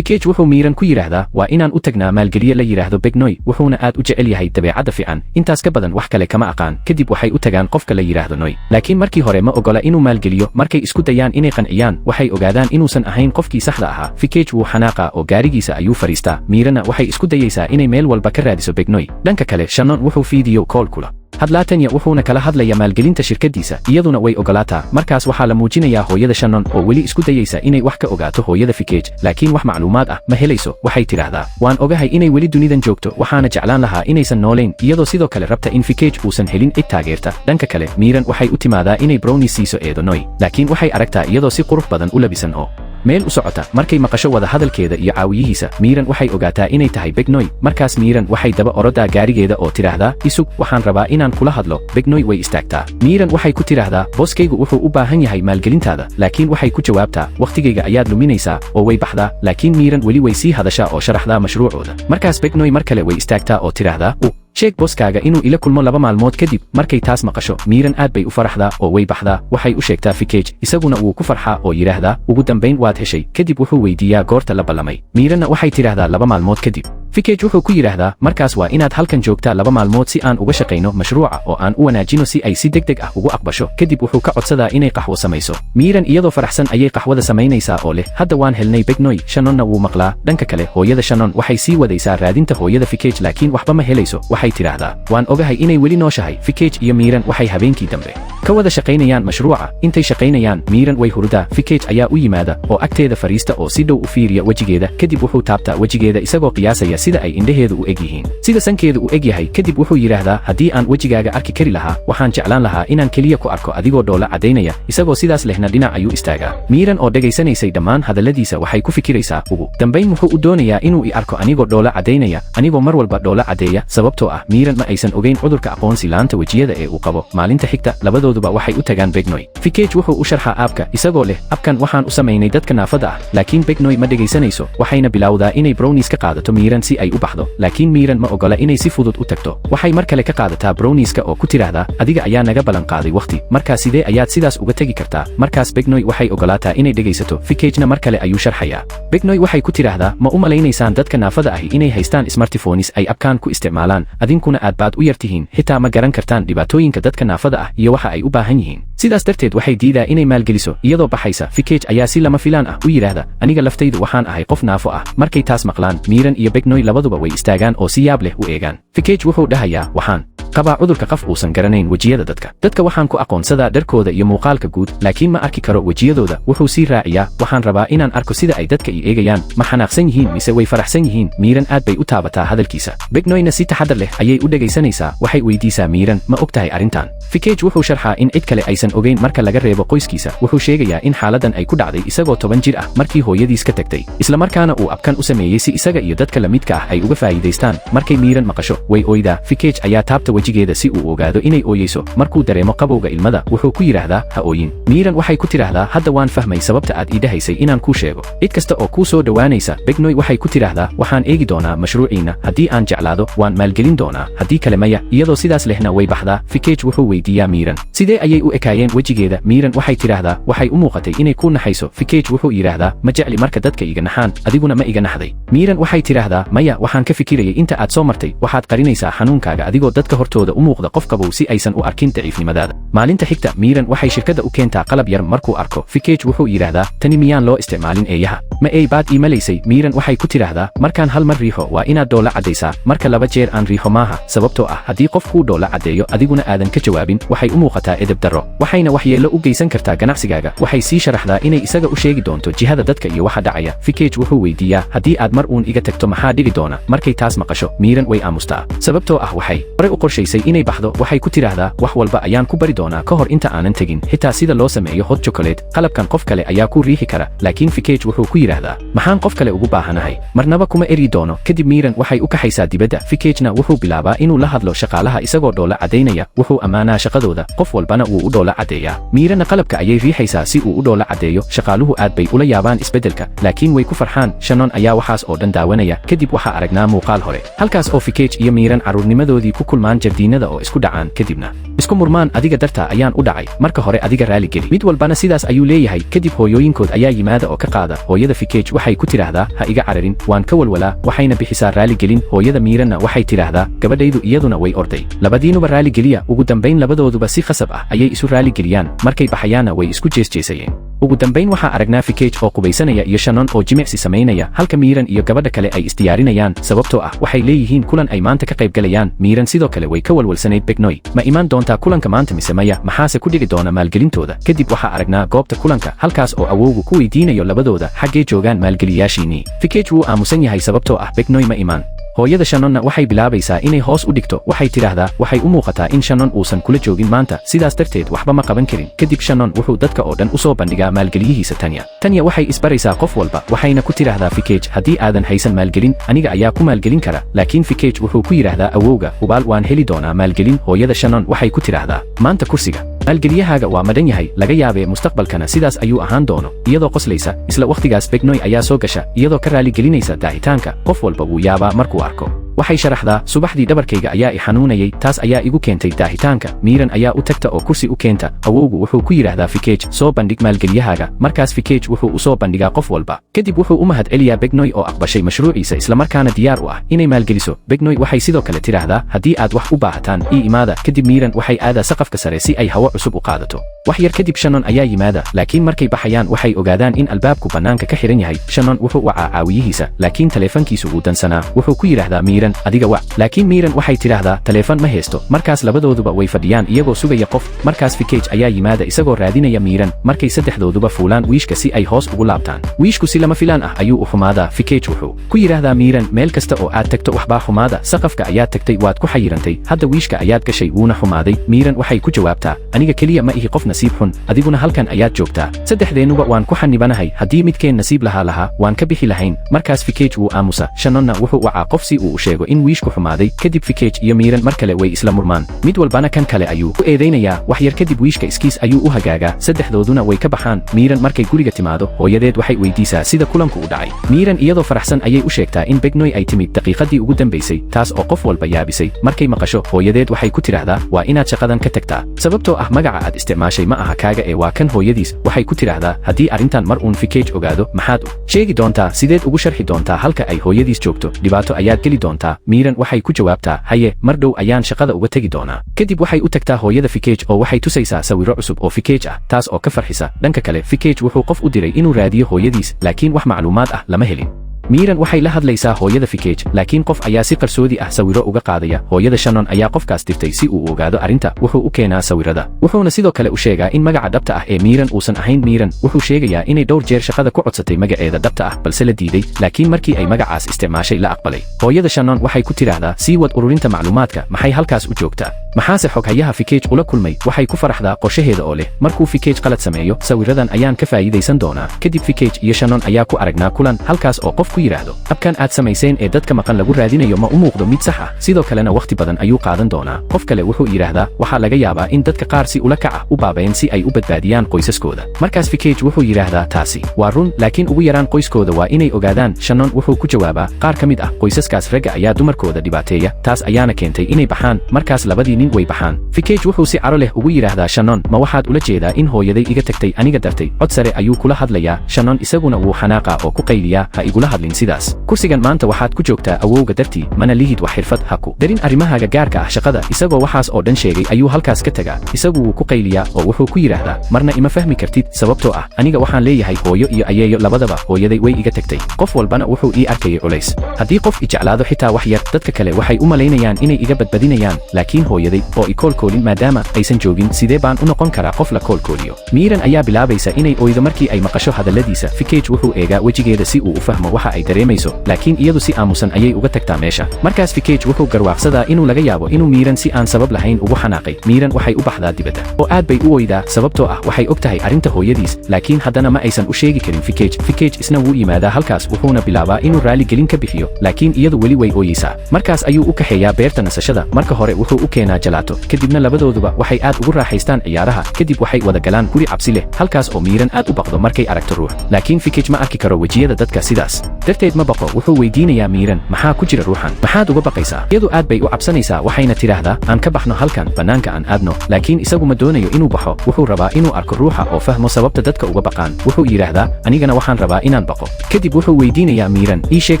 Fikej wuxuu miiran ku yiraahdaa waa inaan u tagnaa maalgeliye la yiraahdo Begnoy wuxuuna aad u jecel yahay dabeecadda fiican intaas ka badan wax kale kama aqaan kadib waxay u tagaan qofka la yiraahdo Noy laakiin markii hore ma ogola inuu maalgeliyo markay isku dayaan inay qanciyaan waxay ogaadaan inuusan ahayn qofkii saxda ahaa Fikej wuu xanaaqa oo gaarigiisa ayuu fariistaa miirana waxay isku dayaysaa inay meel walba ka raadiso Begnoy dhanka kale Shannon wuxuu video call kula hadlaatanya wuxuuna kala hadlayaa maalgelinta shirkadiisa iyaduna way ogolaataa markaas waxaa la muujinayaa hooyada Shannon oo weli isku dayaysa inay wax ka ogaato hooyada Fikej laakiin wax macluumaad ah ma helayso waxay tiraahdaa waan ogahay inay weli dunidan joogto waxaana jeclaan lahaa inaysan nooleyn iyadoo sidoo kale rabta in Fikej uusan helin cid taageerta dhanka kale miiran waxay u timaadaa inay brownies siiso eedo Noy laakiin waxay aragtaa iyadoo si qurux badan u labisan oo meel u socota markay maqasho wada hadalkeeda iyo caawiyihiisa miiran waxay ogaataa inay tahay Begnoy markaas miiran waxay daba orodaa gaarigeeda oo tiraahdaa isug waxaan rabaa inaan kula hadlo Begnoy way istaagtaa miiran waxay ku tiraahdaa booskaygu wuxuu u baahan yahay maalgelintaada laakiin waxay ku jawaabtaa waqtigayga ayaad luminaysaa oo way baxdaa laakiin miiran weli way sii hadashaa oo sharaxdaa mashruucooda markaas Begnoy mar kale way istaagtaa oo tiraahdaa sheeg booskaaga inuu ila kulmo 2 maalmood kadib markay taas maqasho miiran aad bay u faraxdaa oo way baxdaa waxay u sheegtaa Fikej isaguna wuu ku farxaa oo yiraahdaa ugu dambayn waad heshay kadib wuxuu weydiiyaa goorta la ballamay miiranna waxay tiraahdaa 2 maalmood kadib Fikej wuxuu ku yiraahdaa markaas waa inaad halkan joogtaa 2 maalmood si aan uga shaqeyno mashruuca oo aan u wanaajino si ay si degdeg ah ugu aqbasho kadib wuxuu ka codsadaa inay qaxwo samayso miiran iyadoo faraxsan ayay qaxwada samaynaysaa oo leh hadda waan helnay Begnoy Shannonna wuu maqlaa dhanka kale hooyada Shannon waxay sii wadaysaa raadinta hooyada Fikej laakiin waxba ma helayso waxay tiraahdaa waan ogahay inay weli nooshahay Fikej iyo miiran waxay habeenkii dambe ka wada shaqaynayaan mashruuca intay shaqaynayaan miiran way hurdaa Fikej ayaa u yimaada oo agteeda fariista oo si dhow u fiiriya wajigeeda kadib wuxuu taabtaa wajigeeda isagoo qiyaasaya sida ay indhaheedu u eg yihiin sida sankeedu u eg yahay kadib wuxuu yiraahdaa haddii aan wajigaaga arki kari lahaa waxaan jeclaan lahaa inaan keliya ku arko adigoo dhoola cadaynaya isagoo sidaas lehna dhinac ayuu istaagaa miiran oo dhegaysanaysay dhammaan hadalladiisa waxay ku fikiraysaa ugu dambayn wuxuu u doonayaa inuu i arko anigoo dhoola cadaynaya anigoo mar walba dhoola cadeeya sababtoo ah miiran ma aysan ogeyn cudurka aqoonsi laanta wejiyada ee uu qabo maalinta xigta labadooduba waxay u tagaan Begnoy Fikej wuxuu u sharxaa aabka isagoo leh abkan waxaan u samaynay dadka naafada ah laakiin Begnoy ma dhegaysanayso waxayna bilowdaa inay brownies ka qaadato miiran si ay u baxdo laakiin miiran ma ogola inay si fudud u tagto waxay mar kale ka qaadataa brownieska oo ku tiraahdaa adiga ayaa naga ballan qaaday waqti markaas sidee ayaad sidaas uga tagi kartaa markaas Begnoy waxay ogolaataa inay dhegaysato Fikejna mar kale ayuu sharxayaa Begnoy waxay ku tiraahdaa ma u malaynaysaan dadka naafada ahi inay haystaan smartphones ay abkaan ku isticmaalaan adinkuna aad baad u yartihiin xitaa ma garan kartaan dhibaatooyinka dadka naafada ah iyo waxa ay u baahan yihiin sidaas darteed waxay diidaa inay maalgeliso iyadoo baxaysa Fikej ayaa si lama filaan ah u yiraahda aniga laftaydu waxaan ahay qof naafo ah markay taas maqlaan miiran iyo Begnoy labaduba way istaagaan oo si yaab leh u eegaan Fikej wuxuu dhahayaa waxaan qabaa cudurka qaf uusan garanayn wejiyada dadka waxaan ku aqoonsadaa dharkooda iyo muuqaalka guud laakiin ma arki karo wejiyadooda wuxuu sii raaciyaa waxaan rabaa inaan arko sida ay dadka i eegayaan ma xanaaqsan yihiin mise way faraxsan yihiin miiran aad bay u taabataa hadalkiisa Begnoyna si taxadar leh ayay u dhegaysanaysaa waxay weydiisaa miiran ma og tahay arrintan Fikej wuxuu sharxaa in cid kale aysan ogeyn marka laga reebo qoyskiisa wuxuu sheegayaa in xaaladan ay ku dhacday isagoo 10 jir ah markii hooyadiis ka tagtay isla markaana uu abkan u sameeyay si isaga iyo dadka la midka ah ay uga faa'iidaystaan markay miiran maqasho way ooydaa Fikej ayaa taabta wajigeeda si uu ogaado inay ooyeyso markuu dareemo qabowga ilmada wuxuu ku yiraahdaa ha ooyin miiran waxay ku tiraahdaa hadda waan fahmay sababta aad ii dhahaysay inaan kuu sheego cid kasta oo kuu soo dhowaanaysa Begnoy waxay ku tiraahdaa waxaan eegi doonaa mashruuciina haddii aan jeclaado waan maalgelin doonaa haddii kale maya iyadoo sidaas lehna way baxdaa Fikej wuxuu weydiiyaa miiran sidee ayay u ekaayeen wejigeeda miiran waxay tiraahdaa waxay u muuqatay inay ku naxayso Fikej wuxuu yiraahdaa ma jecli marka dadka iga naxaan adiguna ma iga naxday miiran waxay tiraahdaa maya waxaan ka fikirayay inta aad soo martay waxaad qarinaysaa xanuunkaaga adigoo dadka hortooda u muuqda qof qabow si aysan u arkin daciifnimadaada maalinta xigta miiran waxay shirkadda u keentaa qalab yar markuu arko Fikej wuxuu yiraahdaa tani miyaan loo isticmaalin eeyaha ma ay baad ii malaysay miiran waxay ku tiraahdaa markaan hal mar riixo waa inaad dhoola cadaysaa marka 2 jeer aan riixo maaha sababtoo ah haddii qof kuu dhoola cadeeyo adiguna aadan ka jawaabin waxay u muuqataa edeb darro waxayna waxyeello u geysan kartaa ganacsigaaga waxay sii sharaxdaa inay isaga u sheegi doonto jihada dadka iyo waxa dhacaya Fikej wuxuu weydiiyaa haddii aad mar uun iga tagto maxaa dhici doona markay taas maqasho miiran way aamustaa sababtoo ah waxay hore u qorshaysay inay baxdo waxay ku tiraahdaa wax walba ayaan ku bari doonaa ka hor inta aanan tegin xitaa sida loo sameeyo hot chocolate qalabkan qof kale ayaa ku riixi kara laakiin Fikej wuxuu ku yiraahdaa maxaan qof kale ugu baahanahay marnaba kuma eri doono kadib miiran waxay u kaxaysaa dibadda Fikejna wuxuu bilaabaa inuu la hadlo shaqaalaha isagoo dhoola cadaynaya wuxuu ammaanaa shaqadooda qof walbana wuu u dhoola cadeeyaa miiranna qalabka ayay riixaysaa si uu u dhoola cadeeyo shaqaaluhu aad bay ula yaabaan isbeddelka laakiin way ku farxaan Shannon ayaa waxaas oo dhan daawanaya kadib waxaa aragnaa muuqaal hore halkaas oo Fikej iyo miiran caruurnimadoodii ku kulmaan jardiinada oo isku dhacaan kadibna isku murmaan adiga dartaa ayaan u dhacay marka hore adiga raali geli mid walbana sidaas ayuu leeyahay kadib hooyooyinkood ayaa yimaada oo ka qaada hooyada Fikej waxay ku tiraahdaa ha iga cararin waan ka walwalaa waxayna bixisaa raali gelin hooyada Miranna waxay tiraahdaa gabadhaydu iyaduna way orday labadiinuba raali geliya ugu dambayn labadooduba si khasab ah ayay isu raali geliyaan markay baxayaana way isku jeesjeesayeen ugu dambayn waxaa aragnaa Fikej oo qubaysanaya iyo Shannon oo jimicsi samaynaya halka Miran iyo gabadha kale ay isdiyaarinayaan sababtoo ah waxay leeyihiin kulan ay maanta ka qayb galayaan Miran sidoo kale way ka walwalsanayd Begnoy ma imaan doontaa kulanka maanta mise maya maxaase ku dhici doona maalgelintooda kadib waxaa aragnaa goobta kulanka halkaas oo awowgu ku weydiinayo labadooda xaggee joogaan maalgeliyaashiinii Fikej wuu aamusan yahay sababtoo ah Begnoy ma imaan hooyada Shannonna waxay bilaabaysaa inay hoos u dhigto waxay tiraahdaa waxay u muuqataa in Shannon uusan kula joogin maanta sidaas darteed waxba ma qaban karin kadib Shannon wuxuu dadka oo dhan u soo bandhigaa maalgeliyihiisa Tanya waxay isbaraysaa qof walba waxayna ku tiraahdaa Fikej haddii aadan haysan maalgelin aniga ayaa ku maalgelin kara laakiin Fikej wuxuu ku yiraahdaa awowga hubaal waan heli doonaa maalgelin hooyada Shannon waxay ku tiraahdaa maanta kursiga maalgeliyahaaga waa madhan yahay laga yaabee mustaqbalkana sidaas ayuu ahaan doono iyadoo qoslaysa isla waqtigaas Begnoy ayaa soo gasha iyadoo ka raali gelinaysa daahitaanka qof walba wuu yaabaa markuu arko waxay sharaxdaa subaxdii dhabarkayga ayaa i xanuunayay taas ayaa igu keentay daahitaanka Miran ayaa u tagta oo kursi u keenta awowgu wuxuu ku yiraahdaa Fikej soo bandhig maalgeliyahaaga markaas Fikej wuxuu u soo bandhigaa qof walba kadib wuxuu u mahad celiyaa Begnoy oo aqbashay mashruuciisa isla markaana diyaar u ah inay maalgeliso Begnoy waxay sidoo kale tiraahdaa haddii aad wax u baahataan ii imaada kadib Miran waxay aadaa saqafka sare si ay hawo cusub u qaadato wax yar kadib Shannon ayaa yimaada laakiin markay baxayaan waxay ogaadaan in albaabku bannaanka ka xiran yahay Shannon wuxuu wacaa caawiyihiisa laakiin taleefankiisu wuu dansanaa wuxuu ku yiraahdaa Miran adiga wac laakiin Miran waxay tiraahdaa taleefan ma haysto markaas labadooduba way fadhiyaan iyagoo sugaya qof markaas Fikej ayaa yimaada isagoo raadinaya Miran markay saddexdooduba fuulaan wiishka si ay hoos ugu laabtaan wiishku si lama filaan ah ayuu u xumaadaa Fikej wuxuu ku yiraahdaa Miran meel kasta oo aad tagto waxbaa xumaada saqafka ayaad tagtay waad ku xayirantay hadda wiishka ayaad gashay wuuna xumaaday Miran waxay ku jawaabtaa aniga keliya ma ihi qof nasiib xun adiguna halkan ayaad joogtaa saddexdeenuba waan ku xanibanahay haddii midkeen nasiib lahaa waan ka bixi lahayn markaas Fikej wuu aamusa Shannonna wuxuu wacaa qof si uu u sheego in wiishku xumaaday kadib Fikej iyo Miran mar kale way isla murmaan mid walbana kan kale ayuu ku eedeynayaa wax yar kadib wiishka iskiis ayuu u hagaagaa saddexdooduna way ka baxaan Miran markay guriga timaado hooyadeed waxay weydiisaa sida kulanku u dhacay Miran iyadoo faraxsan ayay u sheegtaa in Begnoy ay timid daqiiqadii ugu dambaysay taas oo qof walba yaabisay markay maqasho hooyadeed waxay ku tiraahdaa waa inaad shaqadan ka tagtaa sababtoo ah magaca aad isticmaashay ma aha kaaga ee waa kan hooyadiis waxay ku tiraahdaa haddii arrintan mar uun Fikej ogaado maxaad u sheegi doontaa sideed ugu sharxi doontaa halka ay hooyadiis joogto dhibaato ayaad geli doontaa Miran waxay ku jawaabtaa haye mar dhow ayaan shaqada uga tegi doonaa kadib waxay u tagtaa hooyada Fikej oo waxay tusaysaa sawirro cusub oo Fikej ah taas oo ka farxisa dhanka kale Fikej wuxuu qof u diray inuu raadiyo hooyadiis laakiin wax macluumaad ah lama helin Miran waxay la hadlaysaa hooyada Fikej laakiin qof ayaa si qarsoodi ah sawirro uga qaadaya hooyada Shannon ayaa qofkaas dirtay si uu ogaado arrinta wuxuu u keenaa sawirrada wuxuuna sidoo kale u sheegaa in magaca dhabta ah ee Miran uusan ahayn Miran wuxuu sheegayaa inay dhowr jeer shaqada ku codsatay magaceeda dhabta ah balse la diiday laakiin markii ay magacaas isticmaashay la aqbalay hooyada Shannon waxay ku tiraahdaa sii wad ururinta macluumaadka maxay halkaas u joogtaa maxaase xoghayaha Fikej ula kulmay waxay ku faraxdaa qorshaheeda oo leh markuu Fikej qalad sameeyo sawirradan ayaan ka faa'iidaysan doonaa kadib Fikej iyo Shannon ayaa ku aragnaa kulan halkaas oo qof ku yiraahdo habkan aad samayseen ee dadka maqan lagu raadinayo ma u muuqdo mid sax ah sidoo kalena waqti badan ayuu qaadan doonaa qof kale wuxuu yiraahdaa waxaa laga yaabaa in dadka qaar si ula kac ah u baabayn si ay u badbaadiyaan qoysaskooda markaas Fikej wuxuu yiraahdaa taasi waa run laakiin ugu yaraan qoyskooda waa inay ogaadaan Shannon wuxuu ku jawaabaa qaar ka mid ah qoysaskaas ragga ayaa dumarkooda dhibaateeya taas ayaana keentay inay baxaan markaas labadii nin way baxaan Fikej wuxuu si caro leh ugu yiraahdaa Shannon ma waxaad ula jeedaa in hooyaday iga tagtay aniga dartay cod sare ayuu kula hadlayaa Shannon isaguna wuu xanaaqa oo ku qayliyaa ha igula hadlin sidaas kursigan maanta waxaad ku joogtaa awowga dartii mana lihid wax xirfad ha ku darin arrimahaaga gaarka ah shaqada isagoo waxaas oo dhan sheegay ayuu halkaas ka tagaa isagu wuu ku qayliyaa oo wuxuu ku yiraahdaa marna ima fahmi kartid sababtoo ah aniga waxaan leeyahay hooyo iyo ayeeyo labadaba hooyaday way iga tagtay qof walbana wuxuu ii arkayay culays haddii qof i jeclaado xitaa wax yar dadka kale waxay u malaynayaan inay iga badbadinayaan laakiin hooyaday oo i koolkoolin maadaama aysan joogin sidee baan u noqon karaa qof la koolkooliyo Miran ayaa bilaabaysa inay oydo markii ay maqasho hadalladiisa Fikej wuxuu eegaa wejigeeda si uu u fahmo waxa ay dareemayso laakiin iyadu si aamusan ayay uga tagtaa meesha markaas Fikej wuxuu garwaaqsadaa inuu laga yaabo inuu Miran si aan sabab lahayn ugu xanaaqay Miran waxay u baxdaa dibadda oo aad bay u oydaa sababtoo ah waxay og tahay arrinta hooyadiis laakiin haddana ma aysan u sheegi karin Fikej isna wuu yimaadaa halkaas wuxuuna bilaabaa inuu raali gelin ka bixiyo laakiin iyadu weli way ooyeysaa markaas ayuu u kaxeeyaa beerta nasashada marka hore wuxuu u keenaa jalaato kadibna labadooduba waxay aad ugu raaxaystaan ciyaaraha kadib waxay wada galaan guri cabsi leh halkaas oo miiran aad u baqdo markay aragto ruux laakiin fikej ma arki karo wejiyada dadka sidaas darteed ma baqo wuxuu weydiinayaa miiran maxaa ku jira ruuxan maxaad uga baqaysaa iyadu aad bay u cabsanaysaa waxayna tidhaahdaa aan ka baxno halkan bannaanka aan aadno laakiin isagu ma doonayo inuu baxo wuxuu rabaa inuu arko ruuxa oo fahmo sababta dadka uga baqaan wuxuu yidhaahdaa anigana waxaan rabaa inaan baqo kadib wuxuu weydiinayaa miiran ii sheeg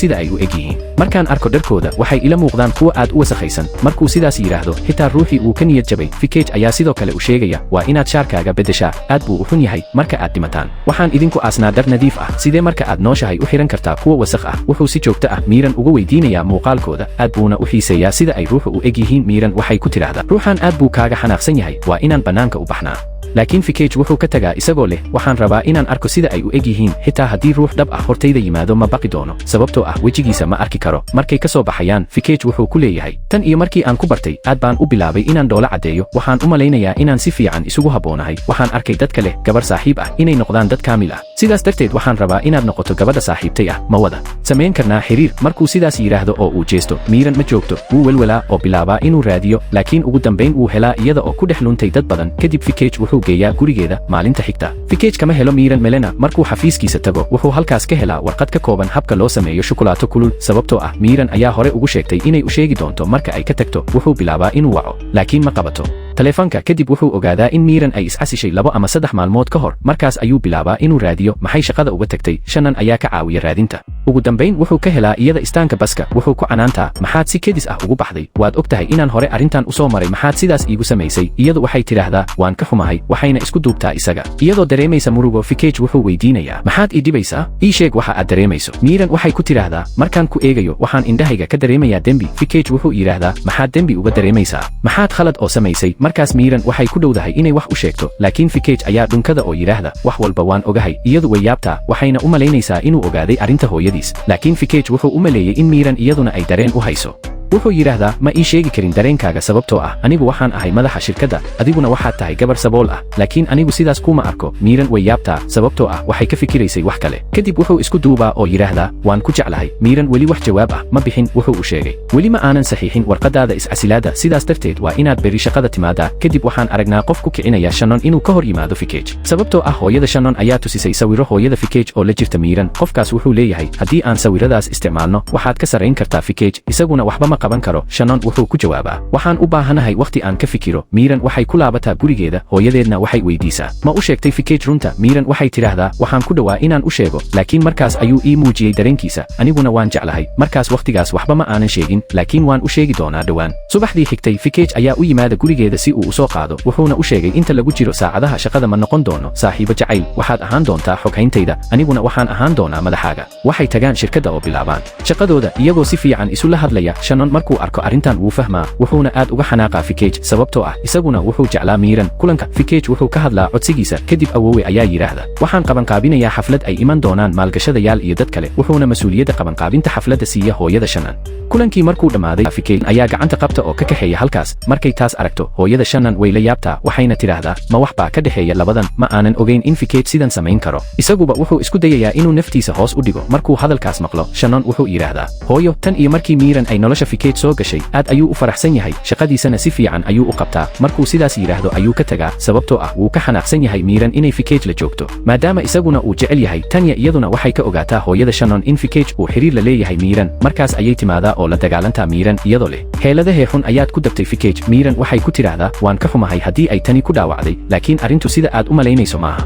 sida ay u eg yihiin markaan arko dharkooda waxay ila muuqdaan kuwa aad u wasakhaysan markuu sidaas yidhaahdo xitaa ruuxii uu ka niyad jabay fikej ayaa sidoo kale u sheegaya waa inaad shaarkaaga beddeshaa aad buu u xun yahay marka aad dhimataan waxaan idinku aasnaa dhar nadiif ah sidee marka aad nooshahay u xihan kartaa kuwa wasakh ah wuxuu si joogto ah miiran uga weydiinayaa muuqaalkooda aad buuna u xiiseeyaa sida ay ruuxu u eg yihiin miiran waxay ku tidhaahdaa ruuxan aad buu kaaga xanaaqsan yahay waa inaan bannaanka u baxnaa laakiin fikej wuxuu ka tagaa isagoo leh waxaan rabaa inaan arko sida ay u eg yihiin xitaa haddii ruux dhab ah hortayda yimaado ma baqi doono sababtoo ah wejigiisa ma arki karo markay ka soo baxayaan fikej wuxuu ku leeyahay tan iyo markii aan ku bartay aad baan u bilaabay inaan dhoola caddeeyo waxaan u malaynayaa inaan si fiican isugu habboonahay waxaan arkay dadka leh gabar saaxiib ah inay noqdaan dad kaamil ah sidaas darteed waxaan rabaa inaad noqoto gabadha saaxiibtay ah ma wada samayn karnaa xiriir markuu sidaas yidhaahdo oo uu jeesto miiran ma joogto wuu welwelaa oo bilaabaa inuu raadiyo laakiin ugu dambayn wuu helaa iyada oo ku dhex luntay dad badan kadib fikej wuxuu geeyaa gurigeeda maalinta xigta fikej kama helo miiran melena markuu xafiiskiisa tago wuxuu halkaas ka helaa warqad ka kooban habka loo sameeyo shukulaato kulul sababtoo ah miiran ayaa hore ugu sheegtay inay u sheegi doonto marka ay ka tagto wuxuu bilaabaa inuu waco laakiin ma qabato taleefanka kadib wuxuu ogaadaa in miiran ay iscasishay 2 ama 3 maalmood ka hor markaas ayuu bilaabaa inuu raadiyo maxay shaqada uga tagtay Shannon ayaa ka caawiya raadinta ugu dambayn wuxuu ka helaa iyada istaanka baska wuxuu ku canaantaa maxaad si kedis ah ugu baxday waad ogtahay inaan hore arrintan u soo maray maxaad sidaas iigu samaysay iyadu waxay tidhaahdaa waan ka xumahay waxayna isku duubtaa isaga iyadoo dareemaysa murugo fikej wuxuu weydiinayaa maxaad ii dhibaysaa ii sheeg waxa aad dareemayso miiran waxay ku tidhaahdaa markaan ku eegayo waxaan indhahayga ka dareemayaa dembi fikej wuxuu yidhaahdaa maxaad dembi uga dareemaysaa maxaad khalad oo samaysay markaas miiran waxay ku dhowdahay inay wax u sheegto laakiin fikej ayaa dhunkada oo yidhaahda wax walba waan ogahay iyadu way yaabtaa waxayna u malaynaysaa inuu ogaaday arrinta hooyadiis laakiin fikej wuxuu u maleeyey in miiran iyaduna ay dareen u hayso wuxuu yidhaahdaa ma ii sheegi karin dareenkaaga sababtoo ah anigu waxaan ahay madaxa shirkadda adiguna waxaad tahay gabar sabool ah laakiin anigu sidaas kuma arko miiran way yaabtaa sababtoo ah waxay ka fikiraysay wax kale kadib wuxuu isku duubaa oo yidhaahdaa waan ku jeclahay miiran weli wax jawaab ah ma bixin wuxuu u sheegay weli ma aanan saxiixin warqadaada iscasilaada sidaas darteed waa inaad beri shaqada timaadaa kadib waxaan aragnaa qof ku kicinaya Shannon inuu ka hor yimaado fikej sababtoo ah hooyada Shannon ayaa tusisay sawiro hooyada fikej oo la jirta miiran qofkaas wuxuu leeyahay haddii aan sawiradaas isticmaalno waxaad ka sarayn kartaa fikej isaguna waxba ma qaban karo Shannon wuxuu ku jawaabaa waxaan u baahanahay waqti aan ka fikiro miiran waxay ku laabataa gurigeeda hooyadeedna waxay weydiisaa ma u sheegtay fikej runta miiran waxay tidhaahdaa waxaan ku dhowaa inaan u sheego laakiin markaas ayuu ii muujiyey dareenkiisa aniguna waan jeclahay markaas waqtigaas waxba ma aanan sheegin laakiin waan u sheegi doonaa dhowaan subaxdii xigtay fikej ayaa u yimaada gurigeeda si uu u soo qaado wuxuuna u sheegay inta lagu jiro saacadaha shaqada ma noqon doono saaxiibo jacayl waxaad ahaan doontaa xoghayntayda aniguna waxaan ahaan doonaa madaxaaga waxay tagaan shirkadda oo bilaabaan shaqadooda iyagoo si fiican isula hadlaya Shannon markuu arko arrintan wuu fahmaa wuxuuna aad uga xanaaqaa fikej sababtoo ah isaguna wuxuu jeclaa miiran kulanka fikej wuxuu ka hadlaa codsigiisa kadib awoowe ayaa yidhaahda waxaan qabanqaabinayaa xaflad ay iman doonaan maalgashadayaal iyo dad kale wuxuuna mas'uuliyadda qabanqaabinta xafladda siiya hooyada Shannon kulankii markuu dhammaaday fikej ayaa gacanta qabta oo ka kaxeeya halkaas markay taas aragto hooyada Shannon way la yaabtaa waxayna tidhaahdaa ma wax baa ka dhexeeya labadan ma aanan ogeyn in fikej sidan samayn karo isaguba wuxuu isku dayayaa inuu naftiisa hoos u dhigo markuu hadalkaas maqlo Shannon wuxuu yidhaahdaa hooyo tan iyo markii miiran ay nolosha fikej soo gashay aad ayuu u faraxsan yahay shaqadiisana si fiican ayuu u qabtaa markuu sidaas yidhaahdo ayuu ka tagaa sababtoo ah wuu ka xanaaqsan yahay miiran inay fikej la joogto maadaama isaguna uu jecel yahay tanya iyaduna waxay ka ogaataa hooyada Shannon in fikej uu xiriir la leeyahay miiran markaas ayay timaadaa oo la dagaalantaa miiran iyadoo leh heeladahee xun ayaad ku dabtay fikej miiran waxay ku tidhaahdaa waan ka xumahay haddii ay tani ku dhaawacday laakiin arrintu sida aad u malaynayso maaha